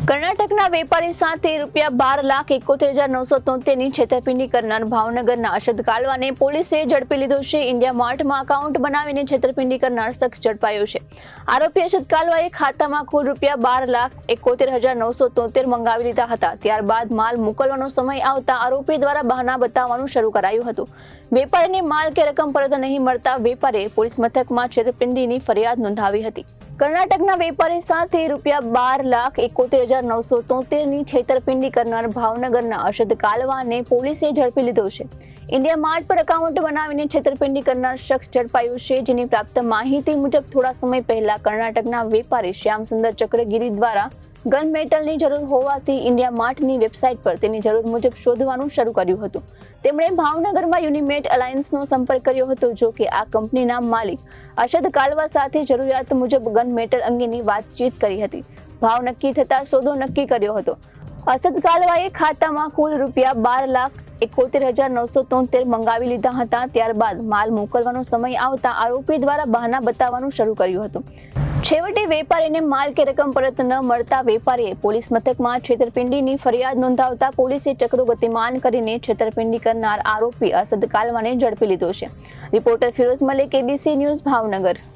કર્ણાટકના વેપારી સાથે ₹12,71,973ની છેતરપિંડી કરનાર ભાવનગરના અશદ કાલવાને પોલીસે ઝડપી લીધો છે. ઇન્ડિયા માર્ટમાં એકાઉન્ટ બનાવીને છેતરપિંડી કરનાર શખ્સ ઝડપાયો છે. આરોપી અશદ કાલવાએ ખાતામાં કુલ ₹12,71,973 મંગાવી લીધા હતા. ત્યારબાદ માલ મોકલવાનો સમય આવતા આરોપી દ્વારા બહાના બતાવવાનું શરૂ કરાયું હતું. વેપારીને માલ કે રકમ પરત નહીં મળતા વેપારીએ પોલીસ મથકમાં છેતરપિંડીની ફરિયાદ નોંધાવી હતી. કર્ણાટકના વેપારી સાથે ₹12,71,973ની છેતરપિંડી કરનાર ભાવનગરના અશદ કાલવાને પોલીસે ઝડપી લીધો છે. ઇન્ડિયા માર્ટ પર એકાઉન્ટ બનાવીને છેતરપિંડી કરનાર શખ્સ ઝડપાયો છે. જેની પ્રાપ્ત માહિતી મુજબ થોડા સમય પહેલા કર્ણાટકના વેપારી શ્યામસુંદર ચક્રગીરી દ્વારા ગન મેટલની જરૂર હોવાથી ઇન્ડિયા માર્ટની વેબસાઇટ પર તેની જરૂર મુજબ શોધવાનું શરૂ કર્યું હતું. તેમણે ભાવનગરમાં યુનિમેટ અલાયન્સનો સંપર્ક કર્યો હતો. જો કે આ કંપનીના માલિક અશદ કાલવા સાથે જરૂરિયાત મુજબ ગન મેટલ અંગેની વાતચીત કરી હતી. ભાવ નક્કી થતા સોદો નક્કી કર્યો હતો. અશદ કાલવાએ ખાતામાં કુલ ₹12,71,973 મંગાવી લીધા હતા. ત્યારબાદ માલ મોકલવાનો સમય આવતા આરોપી દ્વારા બહાના બતાવવાનું શરૂ કર્યું હતું. છેવટે વેપારીને માલ કે રકમ પરત ન મળતા વેપારીએ પોલીસ મથકમાં છેતરપિંડીની ફરિયાદ નોંધાવતા પોલીસે ચક્રો ગતિમાન કરીને છેતરપિંડી કરનાર આરોપી અશદ કાલવાને ઝડપી લીધો છે. Reporter Firoz Malik, ABC news, Bhavnagar.